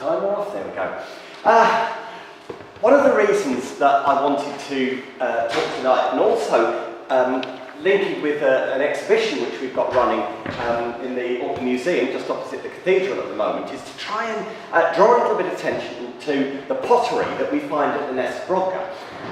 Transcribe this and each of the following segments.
timer off, there we go. One of the reasons that I wanted to talk tonight, and also linking with an exhibition which we've got running in the Orkney Museum just opposite the cathedral at the moment, is to try and draw a little bit of attention to the pottery that we find at the Nesbrogga.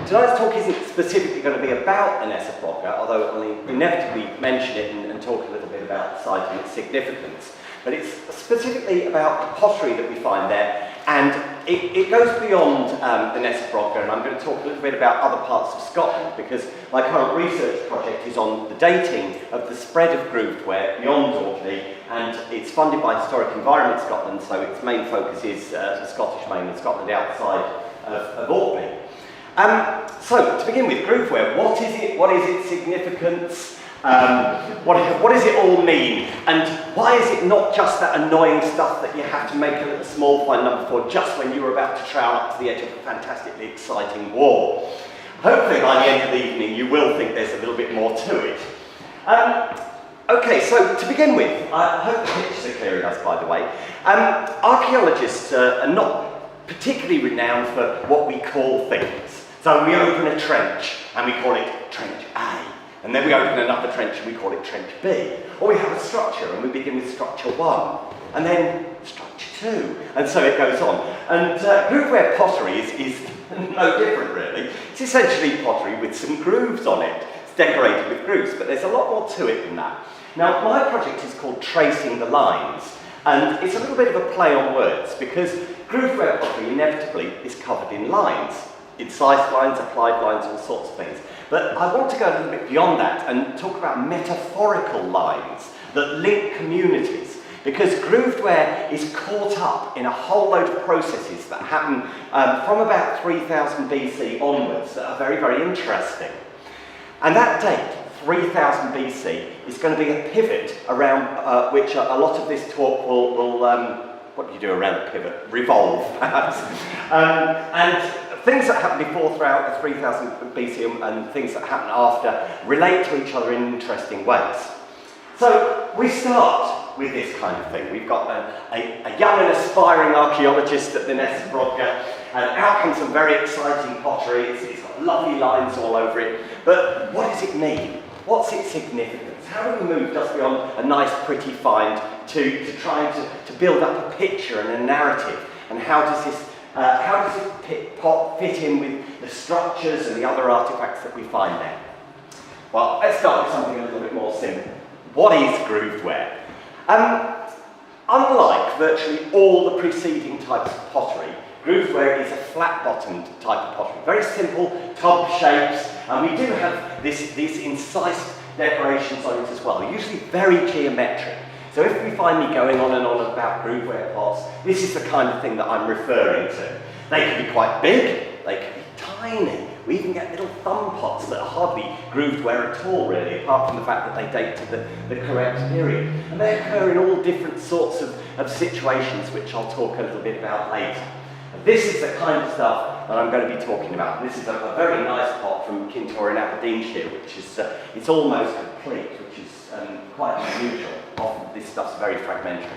Tonight's talk isn't specifically going to be about the Nesbrogga, although I'll inevitably mention it and talk a little bit about the site and its significance. But it's specifically about the pottery that we find there, and it goes beyond the Nesbrogga, and I'm going to talk a little bit about other parts of Scotland, because my current research project is on the dating of the spread of grooved ware beyond Orkney, and it's funded by Historic Environment Scotland, so its main focus is the Scottish mainland Scotland outside of Orkney. So, to begin with, grooved ware, what is it? What is its significance? What does it all mean? And why is it not just that annoying stuff that you have to make a little small fine number for just when you're about to trowel up to the edge of a fantastically exciting war? Hopefully by the end of the evening you will think there's a little bit more to it. Okay, so to begin with, I hope the pictures are clear enough, by the way. Archaeologists are not particularly renowned for what we call things. So we open a trench and we call it Trench A. And then we open another trench and we call it Trench B. Or we have a structure and we begin with Structure 1. And then Structure 2. And so it goes on. And grooved ware pottery is no different, really. It's essentially pottery with some grooves on it. It's decorated with grooves, but there's a lot more to it than that. Now, my project is called Tracing the Lines. And it's a little bit of a play on words, because grooved ware pottery inevitably is covered in lines. Incised lines, applied lines, all sorts of things. But I want to go a little bit beyond that and talk about metaphorical lines that link communities, because grooved ware is caught up in a whole load of processes that happen from about 3000 BC onwards that are very, very interesting. And that date, 3000 BC, is going to be a pivot around which a lot of this talk will what do you do around a pivot? Revolve, perhaps. And things that happen before throughout the 3000 BC and things that happen after relate to each other in interesting ways. So we start with this kind of thing. We've got a young and aspiring archaeologist at the Nesbrogga, and out comes some very exciting pottery. It's got lovely lines all over it. But what does it mean? What's its significance? How do we move just beyond a nice, pretty find to trying to build up a picture and a narrative? And how does this pot fit in with the structures and the other artefacts that we find there? Well, let's start with something a little bit more simple. What is grooved ware? Unlike virtually all the preceding types of pottery, grooved ware is a flat-bottomed type of pottery. Very simple tub shapes, and we do have these incised decorations on it as well, usually very geometric. So if we find me going on and on about grooved ware pots, this is the kind of thing that I'm referring to. They can be quite big, they can be tiny. We even get little thumb pots that are hardly grooved ware at all, really, apart from the fact that they date to the correct period. And they occur in all different sorts of situations, which I'll talk a little bit about later. And this is the kind of stuff that I'm going to be talking about. This is a very nice pot from Kintor in Aberdeenshire, which is it's almost complete, which is quite unusual. Often this stuff's very fragmentary.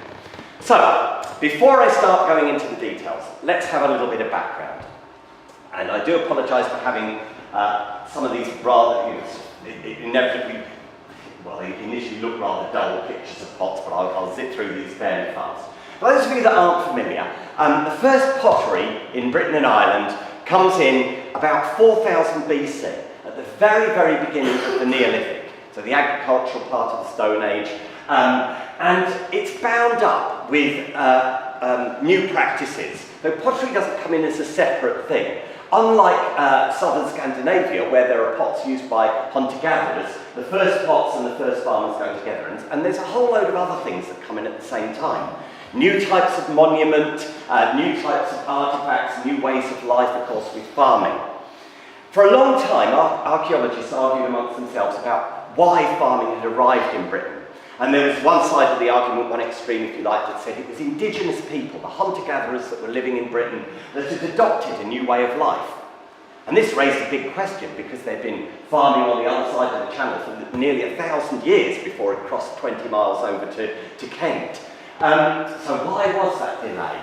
So, before I start going into the details, let's have a little bit of background. And I do apologise for having some of these rather, inevitably, well, they initially look rather dull pictures of pots, but I'll zip through these fairly fast. For those of you that aren't familiar, the first pottery in Britain and Ireland comes in about 4000 BC, at the very, very beginning of the Neolithic, so the agricultural part of the Stone Age. And it's bound up with new practices. So pottery doesn't come in as a separate thing. Unlike southern Scandinavia, where there are pots used by hunter-gatherers, the first pots and the first farmers go together. And there's a whole load of other things that come in at the same time. New types of monument, new types of artefacts, new ways of life, of course, with farming. For a long time, archaeologists argued amongst themselves about why farming had arrived in Britain. And there was one side of the argument, one extreme if you like, that said it was indigenous people, the hunter-gatherers that were living in Britain, that had adopted a new way of life. And this raised a big question, because they'd been farming on the other side of the channel for nearly 1,000 years before it crossed 20 miles over to Kent. So why was that delay?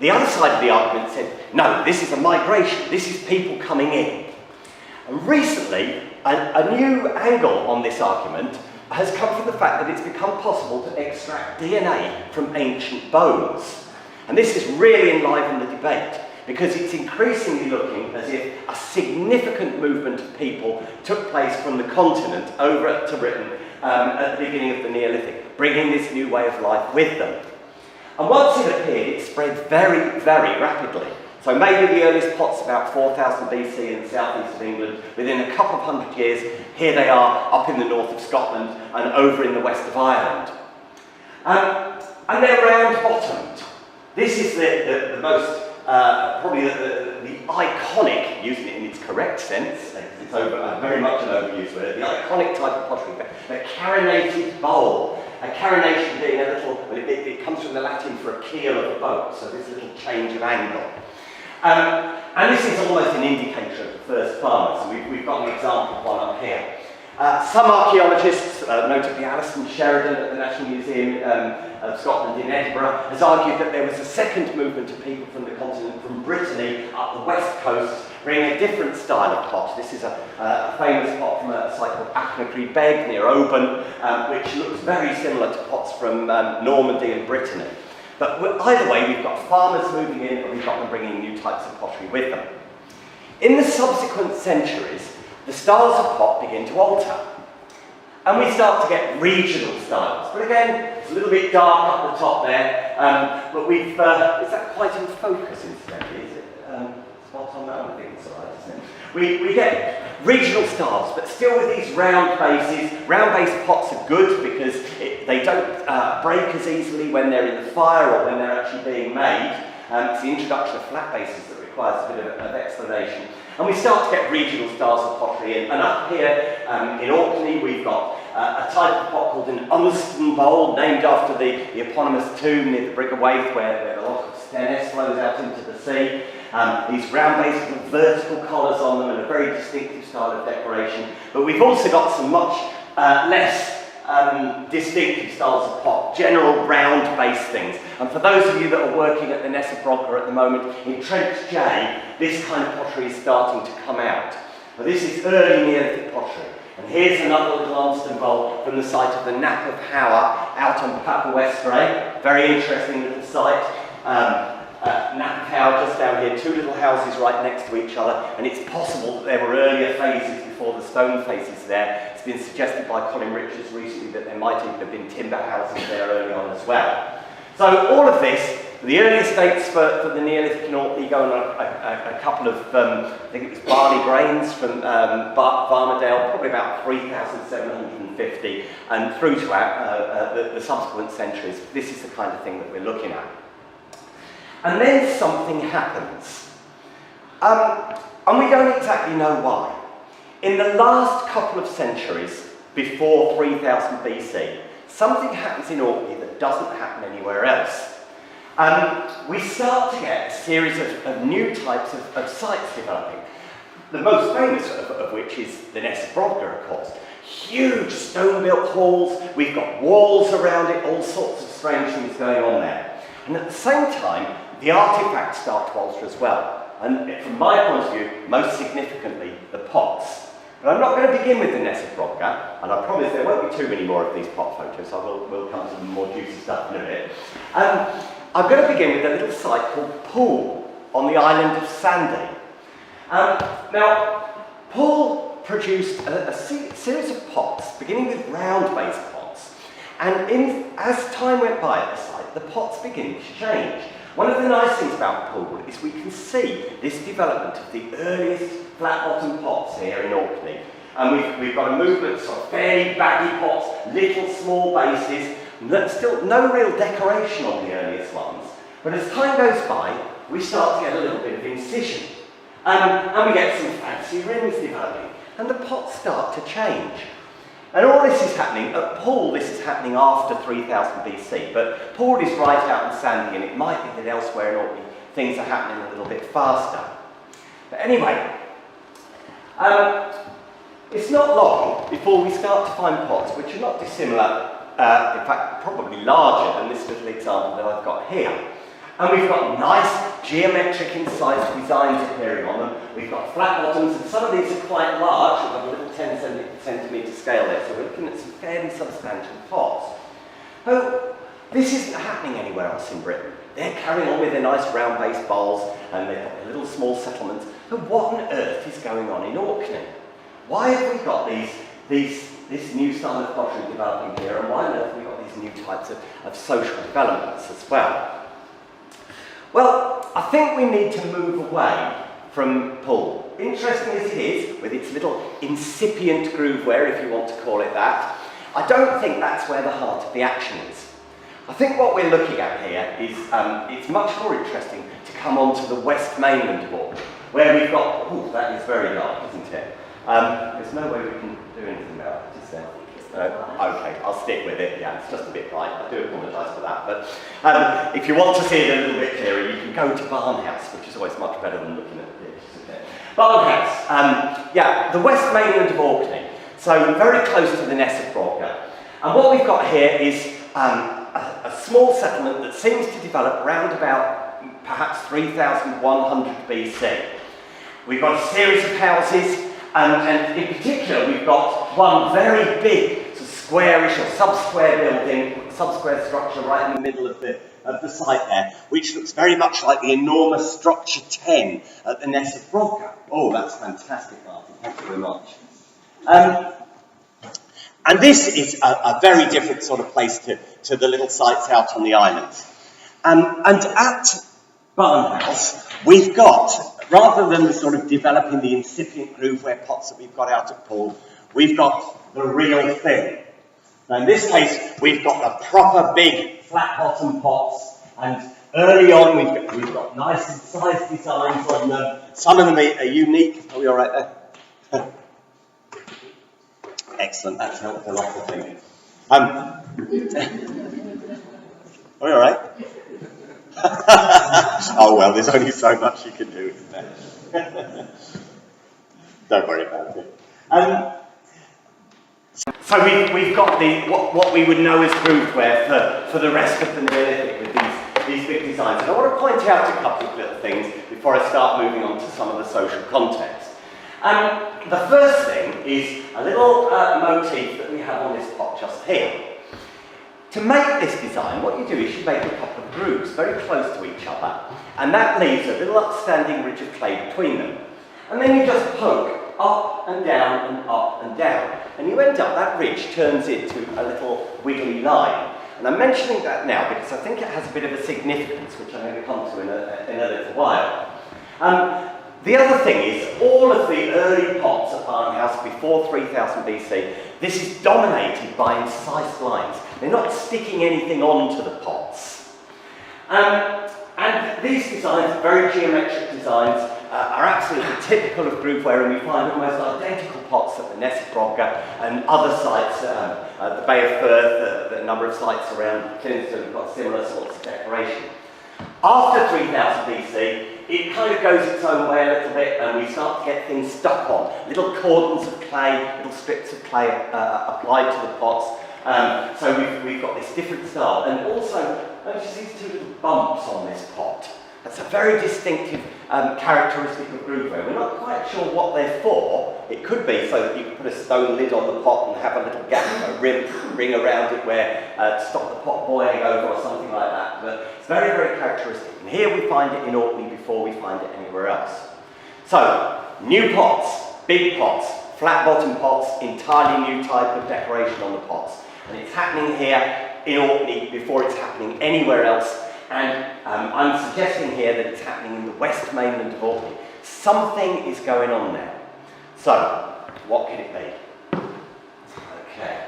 The other side of the argument said, no, this is a migration, this is people coming in. And recently, a new angle on this argument has come from the fact that it's become possible to extract DNA from ancient bones. And this has really enlivened the debate, because it's increasingly looking as if a significant movement of people took place from the continent over to Britain at the beginning of the Neolithic, bringing this new way of life with them. And once it appeared, it spread very, very rapidly. So maybe the earliest pots about 4000 BC in the southeast of England. Within a couple of hundred years, here they are up in the north of Scotland and over in the west of Ireland. And they're round-bottomed. This is the most, probably the iconic, using it in its correct sense, it's very much an overused word, the iconic type of pottery, the carinated bowl. A carination being a little, it comes from the Latin for a keel of a boat, so this little change of angle. And this is almost an indicator of the first farmers. We've got an example of one up here. Some archaeologists, notably Alison Sheridan at the National Museum of Scotland in Edinburgh, has argued that there was a second movement of people from the continent, from Brittany up the west coast, bringing a different style of pot. This is a famous pot from a site called Achnacarry Beg near Oban, which looks very similar to pots from Normandy and Brittany. But either way, we've got farmers moving in and we've got them bringing new types of pottery with them. In the subsequent centuries, the styles of pot begin to alter. And we start to get regional styles. But again, it's a little bit dark up the top there. But we've, is that quite in focus incidentally? Is it spot on that one? I think it's all right, isn't it? We get regional styles, but still with these round bases. Round-based pots are good because they don't break as easily when they're in the fire or when they're actually being made. It's the introduction of flat bases that requires a bit of explanation. And we start to get regional styles of pottery in. And up here in Orkney, we've got a type of pot called an Untitled bowl, named after the eponymous tomb near the Brig of Waith, where the loch of Stennis flows out into the sea. These round bases with vertical collars on them and a very distinctive style of decoration. But we've also got some much less distinctive styles of pot, general round-based things. And for those of you that are working at the Neolithic at the moment, in Trench J, this kind of pottery is starting to come out. But this is early Neolithic pottery. And here's another little Untitled bowl from the site of the Nap of Hower, out on Papua Westray. Very interesting little site. Nap of Hower just down here, two little houses right next to each other, and it's possible that there were earlier phases before the stone faces there. It's been suggested by Colin Richards recently that there might even have been timber houses there early on as well. So all of this, the earliest dates for the Neolithic in Orkney go on a couple of, I think it was barley grains from Varmadale, probably about 3,750, and through to the subsequent centuries. This is the kind of thing that we're looking at. And then something happens. And we don't exactly know why. In the last couple of centuries, before 3000 BC, something happens in Orkney that doesn't happen anywhere else. We start to get a series of new types of sites developing. The most famous of which is the Neolithic, of course. Huge stone-built halls, we've got walls around it, all sorts of strange things going on there. And at the same time, the artefacts start to alter as well. And from my point of view, most significantly, the pots. But I'm not going to begin with the Neolithic, and I promise there won't be too many more of these pot photos, so we'll come to some more juicy stuff in a bit. I'm going to begin with a little site called Poole, on the island of Sandy. Now, Poole produced a series of pots, beginning with round-based pots. And as time went by at the site, the pots began to change. One of the nice things about Poole is we can see this development of the earliest flat-bottom pots here in Orkney. And we've got a movement of sort of fairly baggy pots, little small bases, still no real decoration on the earliest ones. But as time goes by, we start to get a little bit of incision. And we get some fancy rims developing. And the pots start to change. And all this is happening, at Poole this is happening after 3000 BC, but Poole is right out in Sandy, and it might be that elsewhere in Orkney things are happening a little bit faster. But anyway, it's not long before we start to find pots which are not dissimilar, in fact probably larger than this little example that I've got here. And we've got nice geometric incised designs appearing on them. We've got flat bottoms, and some of these are quite large. We've got a little 10 centimetre scale there, so we're looking at some fairly substantial pots. Oh, this isn't happening anywhere else in Britain. They're carrying on with their nice round-based bowls, and they've got their little small settlements. But what on earth is going on in Orkney? Why have we got this new style of pottery developing here, and why on earth have we got these new types of social developments as well? Well, I think we need to move away from Poole. Interesting as it is, with its little incipient groove ware, if you want to call it that, I don't think that's where the heart of the action is. I think what we're looking at here is, it's much more interesting to come onto the west mainland of Orkney, where we've got, oh, that is very dark, isn't it? There's no way we can do anything about it, is there? Okay, I'll stick with it. Yeah, it's just a bit bright. I do apologise for that. But if you want to see it a little bit clearer, you can go to Barnhouse, which is always much better than looking at this, isn't it? Barnhouse, yeah, the west mainland of Orkney, so very close to the Ness of Brogger. And what we've got here is a small settlement that seems to develop around about perhaps 3100 BC. We've got a series of houses. And in particular, we've got one very big, sort of squarish or sub-square building, sub-square structure right in the middle of the site there, which looks very much like the enormous structure 10 at the Ness of Brogger. Oh, that's fantastic, Martin. Thank you very much. And this is a very different sort of place to the little sites out on the islands. And at Barnhouse, we've got, rather than the sort of developing the incipient grooveware pots that we've got out at Poole, we've got the real thing. Now in this case, we've got the proper big flat bottom pots, and early on we've got nice incised designs on them. Some of them are unique. Are we all right there? Excellent, that's helped a lot, I think. Are we all right? Oh well, there's only so much you can do, isn't there? Don't worry about it. So we've got what we would know as grooveware for the rest of the Neolithic with these big designs. And I want to point out a couple of little things before I start moving on to some of the social context. The first thing is a little motif that we have on this pot just here. To make this design, what you do is you make a couple of grooves very close to each other, and that leaves a little upstanding ridge of clay between them. And then you just poke up and down and up and down, and you end up, that ridge turns into a little wiggly line. And I'm mentioning that now because I think it has a bit of a significance, which I'm going to come to in a little while. The other thing is, all of the early pots at Barnhouse before 3000 BC, this is dominated by incised lines. They're not sticking anything onto the pots. And these designs, very geometric designs, are absolutely typical of grooveware, and we find almost identical pots at the Ness of Brogger and other sites, the Bay of Firth, the number of sites around Kinston have got similar sorts of decoration. After 3000 BC, it kind of goes its own way a little bit, and we start to get things stuck on. Little cordons of clay, little strips of clay applied to the pots. So we've got this different style. And also, notice these two little bumps on this pot. That's a very distinctive characteristic of grooveware. We're not quite sure what they're for. It could be so that you can put a stone lid on the pot and have a little gap, a ring around it where to stop the pot boiling over or something like that. But it's very, very characteristic. And here we find it in Orkney before we find it anywhere else. So, new pots, big pots, flat bottom pots, entirely new type of decoration on the pots. And it's happening here in Orkney before it's happening anywhere else. And I'm suggesting here that it's happening in the west mainland of Orkney. Something is going on there. So, what could it be? Okay.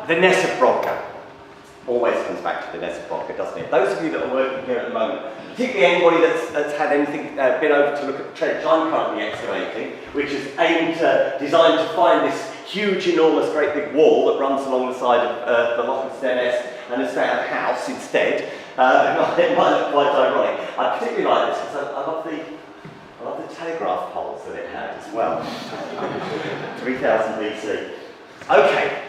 The Ness of Brogger. Always comes back to the Ness of Brogger, doesn't it? Those of you that are working here at the moment, particularly anybody that's had anything, been over to look at the trench I'm currently excavating, which is designed to find this huge, enormous, great big wall that runs along the side of the Loch of Ness, and it's found a house instead. It might look quite ironic. I particularly like this because I love the telegraph poles that it had as well. 3000 BC. Okay,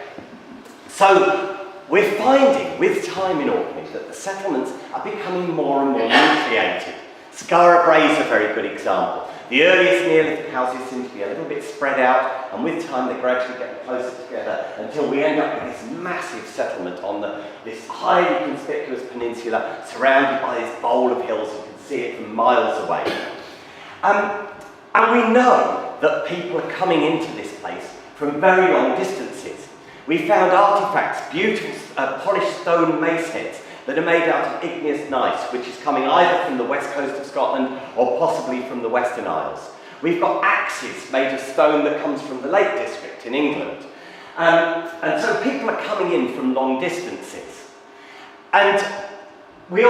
so we're finding with time in Orkney that the settlements are becoming more and more nucleated. Skara Brae is a very good example. The earliest Neolithic houses seem to be a little bit spread out, and with time they gradually get closer together until we end up with this massive settlement on this highly conspicuous peninsula surrounded by this bowl of hills. You can see it from miles away. And we know that people are coming into this place from very long distances. We found artefacts, beautiful polished stone mace heads that are made out of igneous gneiss, which is coming either from the west coast of Scotland or possibly from the Western Isles. We've got axes made of stone that comes from the Lake District in England. And so people are coming in from long distances. And there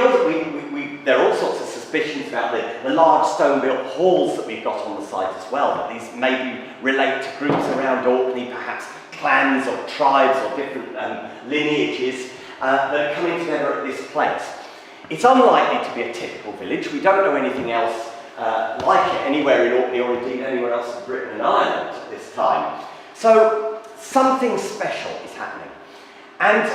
are all sorts of suspicions about the large stone-built halls that we've got on the site as well, that these maybe relate to groups around Orkney, perhaps clans or tribes or different lineages that are coming together at this place. It's unlikely to be a typical village. We don't know anything else like it anywhere in Orkney or indeed anywhere else in Britain and Ireland at this time. So something special is happening. And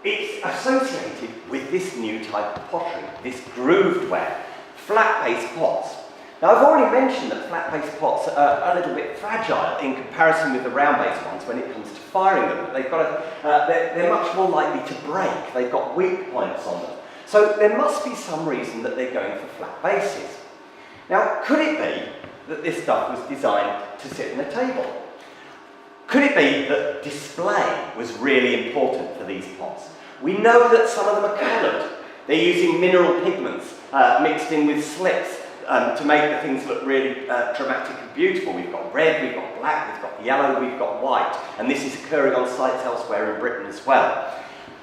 it's associated with this new type of pottery, this grooved ware, flat-base pots. Now, I've already mentioned that flat-base pots are a little bit fragile in comparison with the round-base ones when it comes to firing them. They've got they're much more likely to break. They've got weak points on them. So there must be some reason that they're going for flat bases. Now, could it be that this stuff was designed to sit on a table? Could it be that display was really important for these pots? We know that some of them are coloured. They're using mineral pigments mixed in with slips to make the things look really dramatic and beautiful. We've got red, we've got black, we've got yellow, we've got white, and this is occurring on sites elsewhere in Britain as well.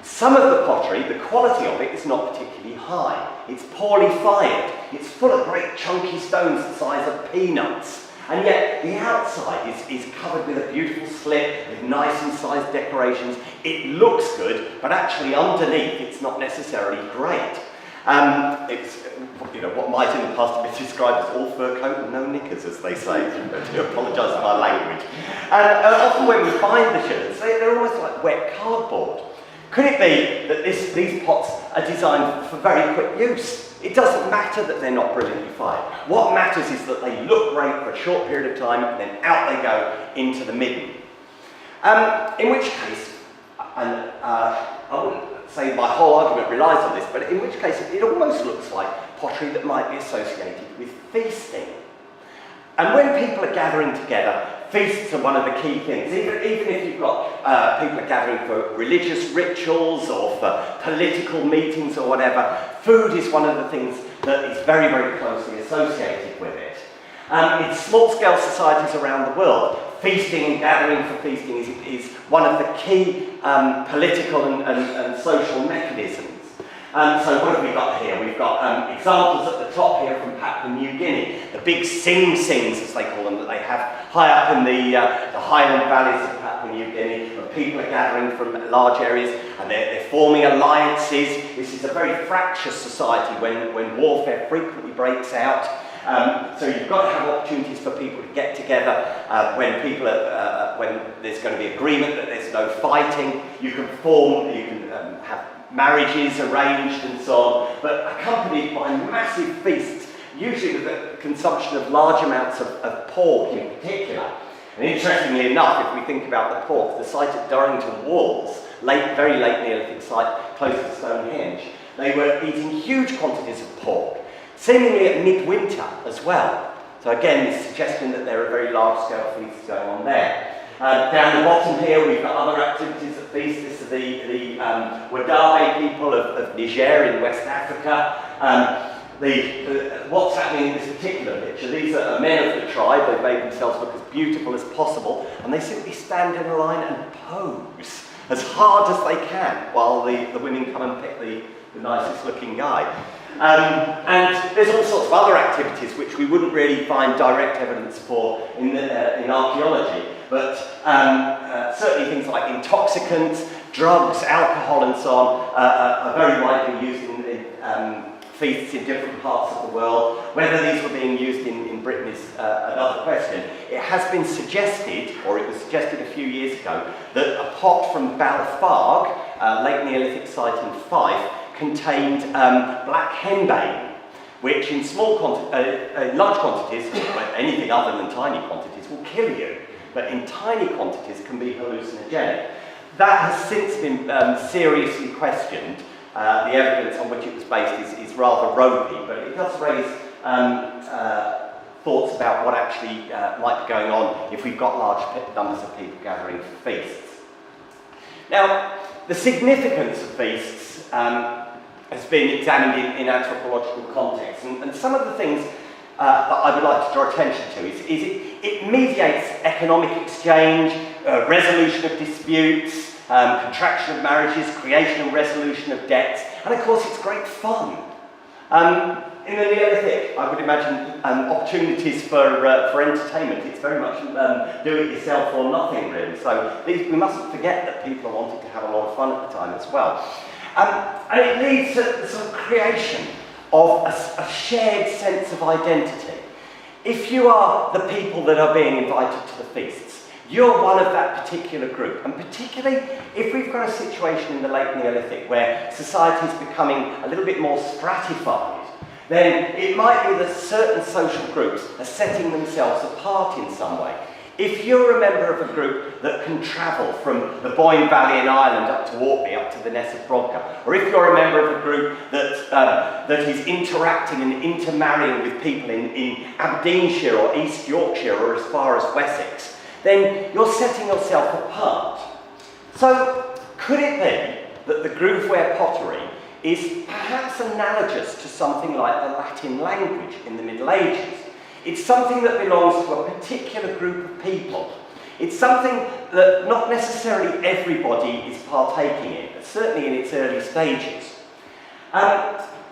Some of the pottery, the quality of it is not particularly high. It's poorly fired. It's full of great chunky stones the size of peanuts. And yet the outside is covered with a beautiful slip with nice incised decorations. It looks good, but actually underneath it's not necessarily great. It's what might in the past have been described as all fur coat and no knickers, as they say. I do apologise for my language. And often when we find the shirts, they're almost like wet cardboard. Could it be that these pots are designed for very quick use? It doesn't matter that they're not brilliantly fired. What matters is that they look great for a short period of time and then out they go into the midden. In which case, and I wouldn't say my whole argument relies on this, but in which case it almost looks like pottery that might be associated with feasting. And when people are gathering together, feasts are one of the key things. Even if you've got people are gathering for religious rituals or for political meetings or whatever, food is one of the things that is very, very closely associated with it. In small-scale societies around the world, feasting and gathering for feasting is one of the key political and social mechanisms. So what have we got here? We've got examples at the top here from Papua New Guinea. The big sing-sings, as they call them, that they have high up in the highland valleys of Papua New Guinea, where people are gathering from large areas and they're forming alliances. This is a very fractious society when warfare frequently breaks out. So you've got to have opportunities for people to get together when there's going to be agreement that there's no fighting. You can have marriages arranged and so on, but accompanied by massive feasts, usually with the consumption of large amounts of pork in particular. And interestingly enough, if we think about the pork, the site at Durrington Walls, very late Neolithic site, close to Stonehenge, they were eating huge quantities of pork, seemingly at midwinter as well. So again, this suggestion that there are very large-scale feasts going on there. Down the bottom here, we've got other activities at feast. This is the Wadabe people of Niger in West Africa. What's happening in this particular picture, these are men of the tribe. They've made themselves look as beautiful as possible, and they simply stand in a line and pose as hard as they can while the women come and pick the nicest looking guy. And there's all sorts of other activities which we wouldn't really find direct evidence for in archaeology, but certainly things like intoxicants, drugs, alcohol and so on are very widely used in feasts in different parts of the world. Whether these were being used in Britain is another question. It has been suggested, or it was suggested a few years ago, that a pot from Balfarg, late Neolithic site in Fife contained black henbane, which in large quantities, well, anything other than tiny quantities, will kill you, but in tiny quantities can be hallucinogenic. That has since been seriously questioned. The evidence on which it was based is rather ropey, but it does raise thoughts about what actually might be going on if we've got large numbers of people gathering for feasts. Now, the significance of feasts has been examined in anthropological context, and some of the things that I would like to draw attention to is it mediates economic exchange, resolution of disputes, contraction of marriages, creation and resolution of debts, and of course it's great fun. In the Neolithic, I would imagine opportunities for entertainment. It's very much do it yourself or nothing, really. So we mustn't forget that people are wanting to have a lot of fun at the time as well. And it leads to the sort of creation of a shared sense of identity. If you are the people that are being invited to the feasts, you're one of that particular group, and particularly if we've got a situation in the late Neolithic where society is becoming a little bit more stratified, then it might be that certain social groups are setting themselves apart in some way. If you're a member of a group that can travel from the Boyne Valley in Ireland up to Orkney, up to the Ness of Brodgar, or if you're a member of a group that is interacting and intermarrying with people in Aberdeenshire or East Yorkshire or as far as Wessex, then you're setting yourself apart. So, could it be that the groove ware pottery is perhaps analogous to something like the Latin language in the Middle Ages? It's something that belongs to a particular group of people. It's something that not necessarily everybody is partaking in, but certainly in its early stages.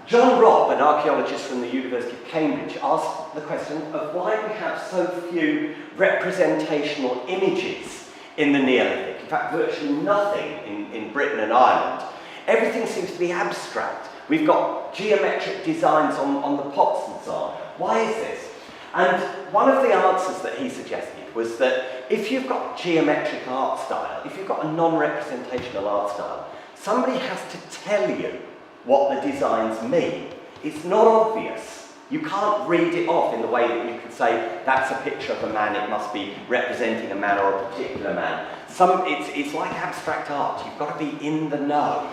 John Robb, an archaeologist from the University of Cambridge, asked the question of why we have so few representational images in the Neolithic. In fact, virtually nothing in Britain and Ireland. Everything seems to be abstract. We've got geometric designs on the pots and so on. Why is this? And one of the answers that he suggested was that if you've got geometric art style, if you've got a non-representational art style, somebody has to tell you what the designs mean. It's not obvious. You can't read it off in the way that you could say, that's a picture of a man, it must be representing a man or a particular man. It's like abstract art, you've got to be in the know.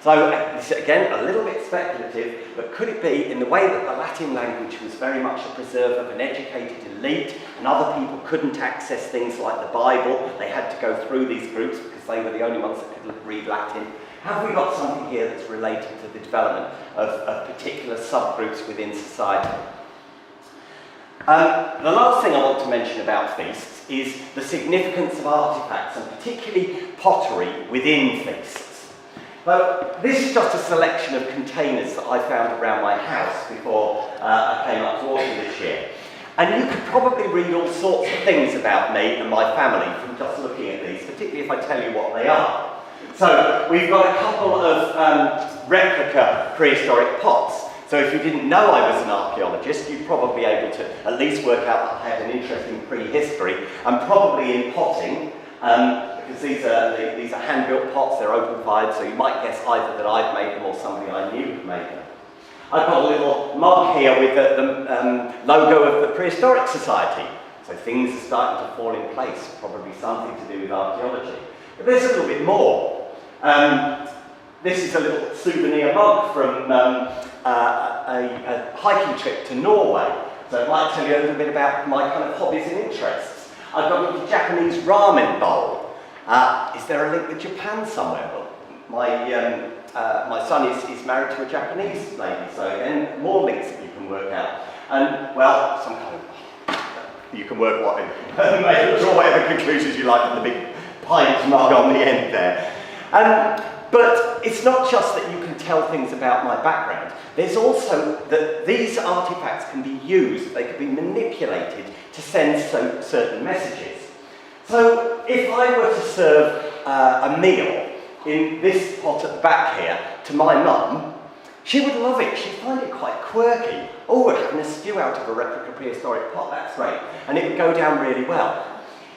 So, again, a little bit speculative, but could it be in the way that the Latin language was very much a preserve of an educated elite, and other people couldn't access things like the Bible, they had to go through these groups because they were the only ones that could read Latin? Have we got something here that's related to the development of particular subgroups within society? The last thing I want to mention about feasts is the significance of artefacts, and particularly pottery within feasts. But this is just a selection of containers that I found around my house before I came up to Orkney this year. And you could probably read all sorts of things about me and my family from just looking at these, particularly if I tell you what they are. So we've got a couple of replica prehistoric pots. So if you didn't know I was an archaeologist, you'd probably be able to at least work out that I had an interest in prehistory and probably in potting. Because these are hand-built pots, they're open-fired, so you might guess either that I've made them or somebody I knew had made them. I've got a little mug here with the logo of the Prehistoric Society, so things are starting to fall in place, probably something to do with archaeology. But there's a little bit more. This is a little souvenir mug from a hiking trip to Norway, so I'd like to tell you a little bit about my kind of hobbies and interests. I've got a little Japanese ramen bowl. Is there a link with Japan somewhere? Well, my son is married to a Japanese lady, so again, more links that you can work out. And, well, some kind of, you can work draw whatever conclusions you like with the big pint mug on the end there. But it's not just that you can tell things about my background. There's also that these artifacts can be used, they can be manipulated to send certain messages. So if I were to serve a meal in this pot at the back here to my mum, she would love it. She'd find it quite quirky. Oh, we're having a stew out of a replica prehistoric pot, that's great. And it would go down really well.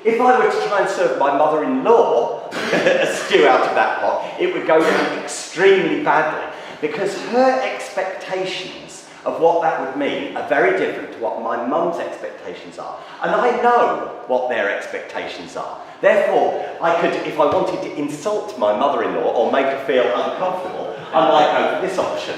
if I were to try and serve my mother-in-law a stew out of that pot, it would go down extremely badly, because her expectations of what that would mean are very different to what my mum's expectations are. And I know what their expectations are. Therefore, I could, if I wanted to insult my mother-in-law or make her feel uncomfortable, I might go for this option.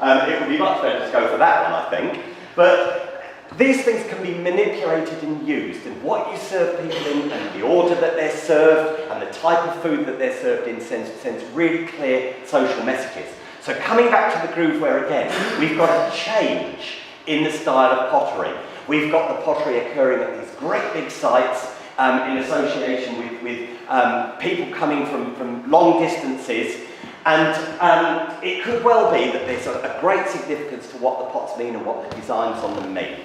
It would be much better to go for that one, I think. But these things can be manipulated and used, and what you serve people in, and the order that they're served, and the type of food that they're served in sends really clear social messages. So coming back to the Grooveware again, we've got a change in the style of pottery. We've got the pottery occurring at these great big sites in association with people coming from long distances, and it could well be that there's a great significance to what the pots mean and what the designs on them mean.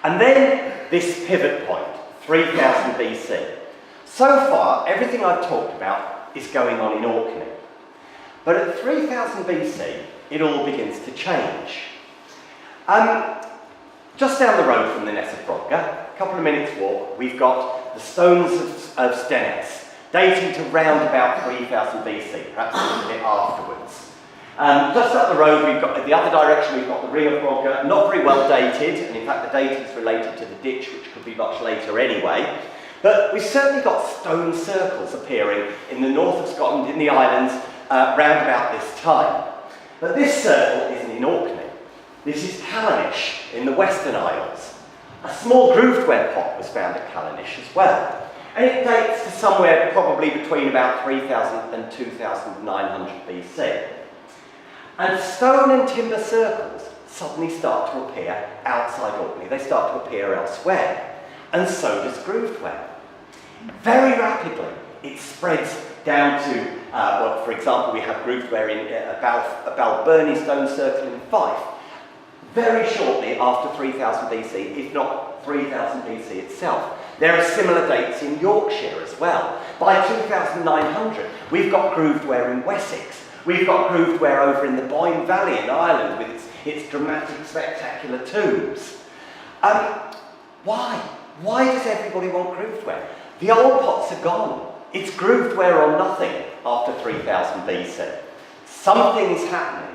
And then this pivot point, 3000 BC. So far, everything I've talked about is going on in Orkney. But at 3000 BC, it all begins to change. Just down the road from the Neolithic, a couple of minutes walk, we've got the stones of Stennis, dating to round about 3000 BC, perhaps a little bit afterwards. Just up the road, we've got, the other direction, we've got the Ring of Brogger, not very well dated, and in fact the dating is related to the ditch, which could be much later anyway. But we've certainly got stone circles appearing in the north of Scotland, in the islands, round about this time. But this circle isn't in Orkney. This is Callanish in the Western Isles. A small grooved-ware pot was found at Callanish as well. And it dates to somewhere probably between about 3000 and 2900 BC. And stone and timber circles suddenly start to appear outside Orkney. They start to appear elsewhere. And so does grooved-ware. Very rapidly, it spreads down to, well, for example, we have grooved-ware in a Balburney stone circle in Fife. Very shortly after 3000 BC, if not 3000 BC itself. There are similar dates in Yorkshire as well. By 2900, we've got grooved-ware in Wessex. We've got grooved-ware over in the Boyne Valley in Ireland with its dramatic, spectacular tombs. Why? Why does everybody want grooved-ware? The old pots are gone. It's grooved-ware or nothing after 3000 BC. Something's happening.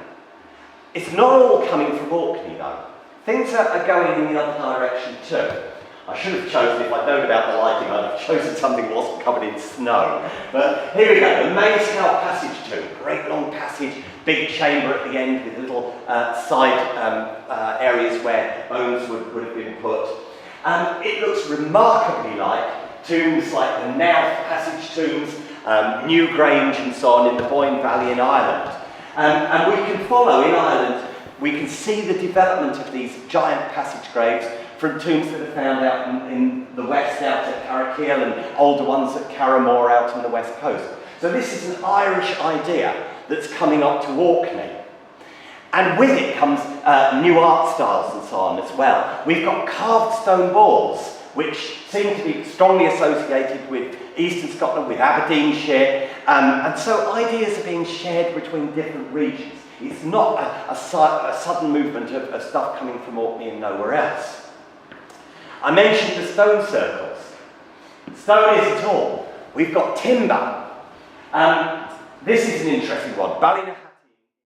It's not all coming from Orkney though. Things are going in the other direction too. I should have chosen, if I'd known about the lighting, I'd have chosen something that wasn't covered in snow. But here we go, the main Scout passage tomb. Great long passage, big chamber at the end with little side areas where bones would have been put. It looks remarkably like tombs like the Nath passage tombs, Newgrange and so on in the Boyne Valley in Ireland. And we can follow in Ireland, we can see the development of these giant passage graves from tombs that are found out in the west, out at Carrickeel, and older ones at Carramore out on the west coast. So this is an Irish idea that's coming up to Orkney. And with it comes new art styles and so on as well. We've got carved stone balls, which seem to be strongly associated with eastern Scotland, with Aberdeenshire, and so ideas are being shared between different regions. It's not a sudden movement of stuff coming from Orkney and nowhere else. I mentioned the stone circles. Stone isn't all. We've got timber. This is an interesting one.